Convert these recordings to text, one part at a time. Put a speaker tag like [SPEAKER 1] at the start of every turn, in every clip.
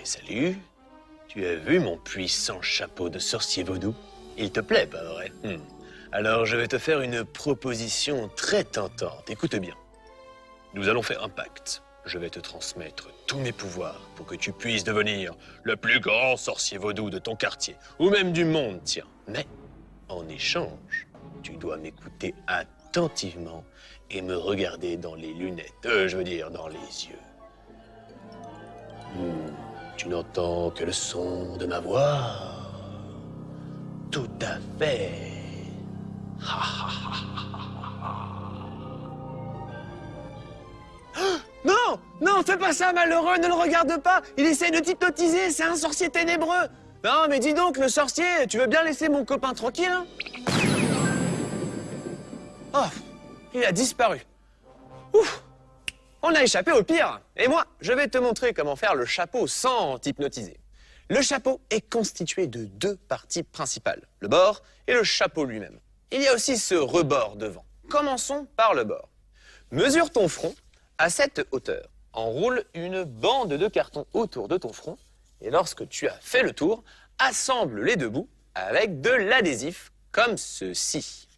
[SPEAKER 1] Salut, tu as vu mon puissant chapeau de sorcier vaudou? Il te plaît, pas vrai? Alors je vais te faire une proposition très tentante. Écoute bien. Nous allons faire un pacte. Je vais te transmettre tous mes pouvoirs pour que tu puisses devenir le plus grand sorcier vaudou de ton quartier, ou même du monde, tiens. Mais, en échange, tu dois m'écouter attentivement et me regarder dans les lunettes. Je veux dire, dans les yeux. Tu n'entends que le son de ma voix? Tout à fait. Non! Non, fais pas ça, malheureux, ne le regarde pas! Il essaie de t'hypnotiser, c'est un sorcier ténébreux! Non, mais dis donc, le sorcier, tu veux bien laisser mon copain tranquille, hein? Oh, il a disparu. Ouf! On a échappé au pire. Et moi, je vais te montrer comment faire le chapeau sans t'hypnotiser. Le chapeau est constitué de deux parties principales, le bord et le chapeau lui-même. Il y a aussi ce rebord devant. Commençons par le bord. Mesure ton front à cette hauteur. Enroule une bande de carton autour de ton front et lorsque tu as fait le tour, assemble les deux bouts avec de l'adhésif comme ceci.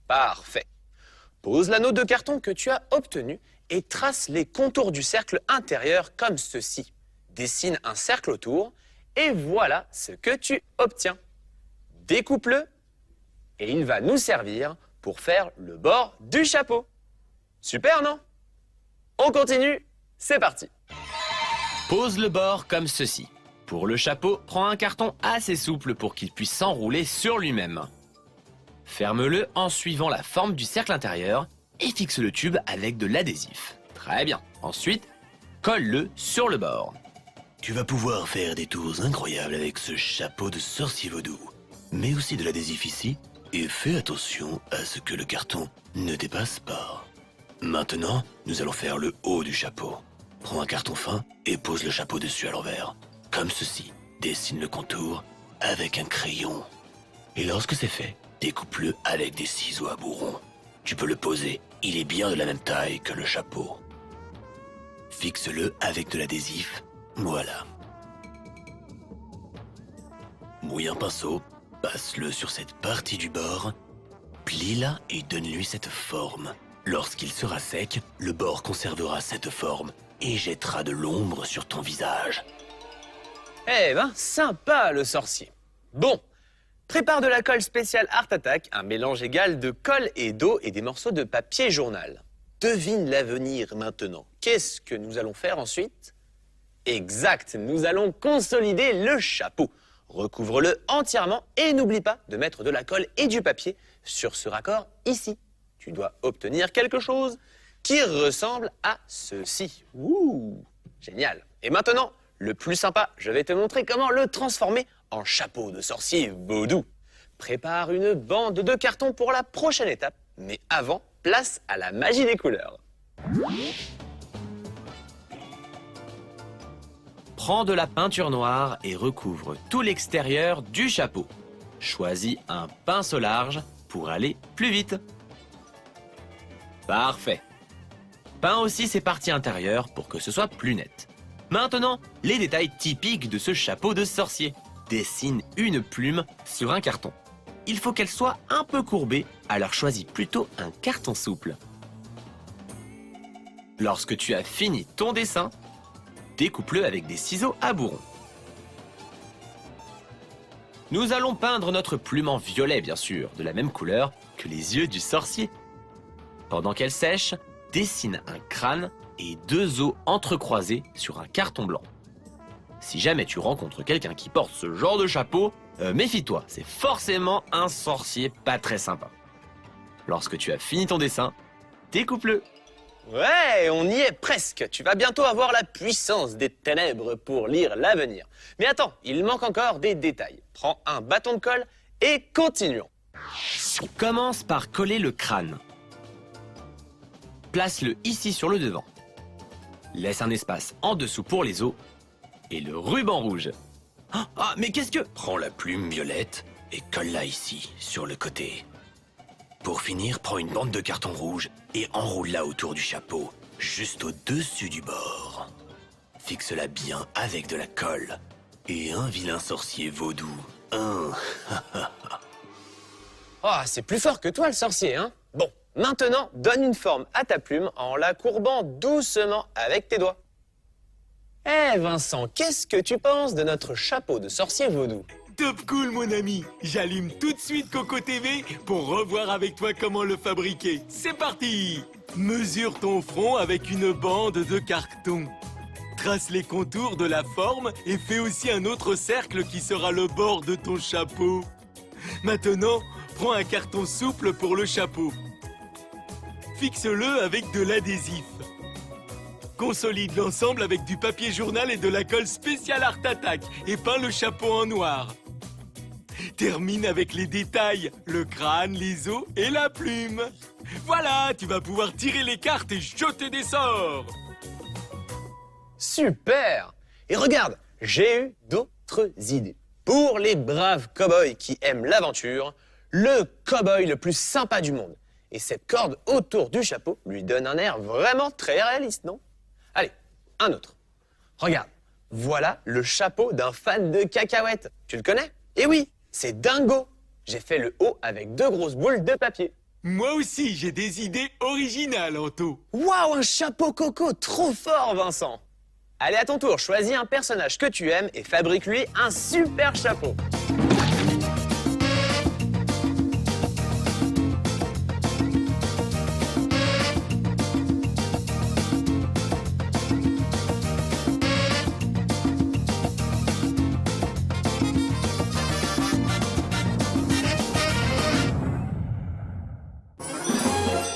[SPEAKER 1] Parfait. Pose l'anneau de carton que tu as obtenu et trace les contours du cercle intérieur comme ceci. Dessine un cercle autour et voilà ce que tu obtiens. Découpe-le et il va nous servir pour faire le bord du chapeau. Super, non? On continue, c'est parti.
[SPEAKER 2] Pose le bord comme ceci. Pour le chapeau, prends un carton assez souple pour qu'il puisse s'enrouler sur lui-même. Ferme-le en suivant la forme du cercle intérieur et fixe le tube avec de l'adhésif. Très bien. Ensuite, colle-le sur le bord.
[SPEAKER 3] Tu vas pouvoir faire des tours incroyables avec ce chapeau de sorcier vaudou. Mets aussi de l'adhésif ici et fais attention à ce que le carton ne dépasse pas. Maintenant, nous allons faire le haut du chapeau. Prends un carton fin et pose le chapeau dessus à l'envers. Comme ceci. Dessine le contour avec un crayon. Et lorsque c'est fait, découpe-le avec des ciseaux à bourron. Tu peux le poser, il est bien de la même taille que le chapeau. Fixe-le avec de l'adhésif, voilà. Mouille un pinceau, passe-le sur cette partie du bord, plie-la et donne-lui cette forme. Lorsqu'il sera sec, le bord conservera cette forme et jettera de l'ombre sur ton visage.
[SPEAKER 1] Eh ben, sympa le sorcier. Bon. Prépare de la colle spéciale Art Attack, un mélange égal de colle et d'eau et des morceaux de papier journal. Devine l'avenir maintenant. Qu'est-ce que nous allons faire ensuite? Exact, nous allons consolider le chapeau. Recouvre-le entièrement et n'oublie pas de mettre de la colle et du papier sur ce raccord ici. Tu dois obtenir quelque chose qui ressemble à ceci. Ouh, génial. Et maintenant, le plus sympa, je vais te montrer comment le transformer en chapeau de sorcier vaudou. Prépare une bande de carton pour la prochaine étape, mais avant, place à la magie des couleurs.
[SPEAKER 2] Prends de la peinture noire et recouvre tout l'extérieur du chapeau. Choisis un pinceau large pour aller plus vite. Parfait. Peins aussi ses parties intérieures pour que ce soit plus net. Maintenant, les détails typiques de ce chapeau de sorcier. Dessine une plume sur un carton. Il faut qu'elle soit un peu courbée, alors choisis plutôt un carton souple. Lorsque tu as fini ton dessin, découpe-le avec des ciseaux à bourron. Nous allons peindre notre plume en violet, bien sûr, de la même couleur que les yeux du sorcier. Pendant qu'elle sèche, dessine un crâne et deux os entrecroisés sur un carton blanc. Si jamais tu rencontres quelqu'un qui porte ce genre de chapeau, méfie-toi, c'est forcément un sorcier pas très sympa. Lorsque tu as fini ton dessin, découpe-le.
[SPEAKER 1] Ouais, on y est presque. Tu vas bientôt avoir la puissance des ténèbres pour lire l'avenir. Mais attends, il manque encore des détails. Prends un bâton de colle et continuons.
[SPEAKER 2] Commence par coller le crâne. place-le ici sur le devant. Laisse un espace en dessous pour les os et le ruban rouge. Ah, mais qu'est-ce que...
[SPEAKER 3] Prends la plume violette et colle-la ici, sur le côté. Pour finir, prends une bande de carton rouge et enroule-la autour du chapeau, juste au-dessus du bord. Fixe-la bien avec de la colle. Et un vilain sorcier vaudou.
[SPEAKER 1] Oh, c'est plus fort que toi, le sorcier, hein? Bon, maintenant, donne une forme à ta plume en la courbant doucement avec tes doigts. Eh, Vincent, qu'est-ce que tu penses de notre chapeau de sorcier vaudou?
[SPEAKER 4] Top cool, mon ami. J'allume tout de suite Coco TV pour revoir avec toi comment le fabriquer. C'est parti! Mesure ton front avec une bande de carton. Trace les contours de la forme et fais aussi un autre cercle qui sera le bord de ton chapeau. Maintenant, prends un carton souple pour le chapeau. Fixe-le avec de l'adhésif. Consolide l'ensemble avec du papier journal et de la colle spéciale Art Attack et peins le chapeau en noir. Termine avec les détails, le crâne, les os et la plume. Voilà, tu vas pouvoir tirer les cartes et jeter des sorts.
[SPEAKER 1] Super! Et regarde, j'ai eu d'autres idées. Pour les braves cow-boys qui aiment l'aventure, le cow-boy le plus sympa du monde. Et cette corde autour du chapeau lui donne un air vraiment très réaliste, non? Allez, un autre. Regarde, voilà le chapeau d'un fan de cacahuètes. Tu le connais? Eh oui, c'est Dingo. J'ai fait le haut avec 2 grosses boules de papier.
[SPEAKER 4] Moi aussi, j'ai des idées originales, Anto.
[SPEAKER 1] Waouh, un chapeau coco, trop fort, Vincent! Allez, à ton tour, choisis un personnage que tu aimes et fabrique-lui un super chapeau.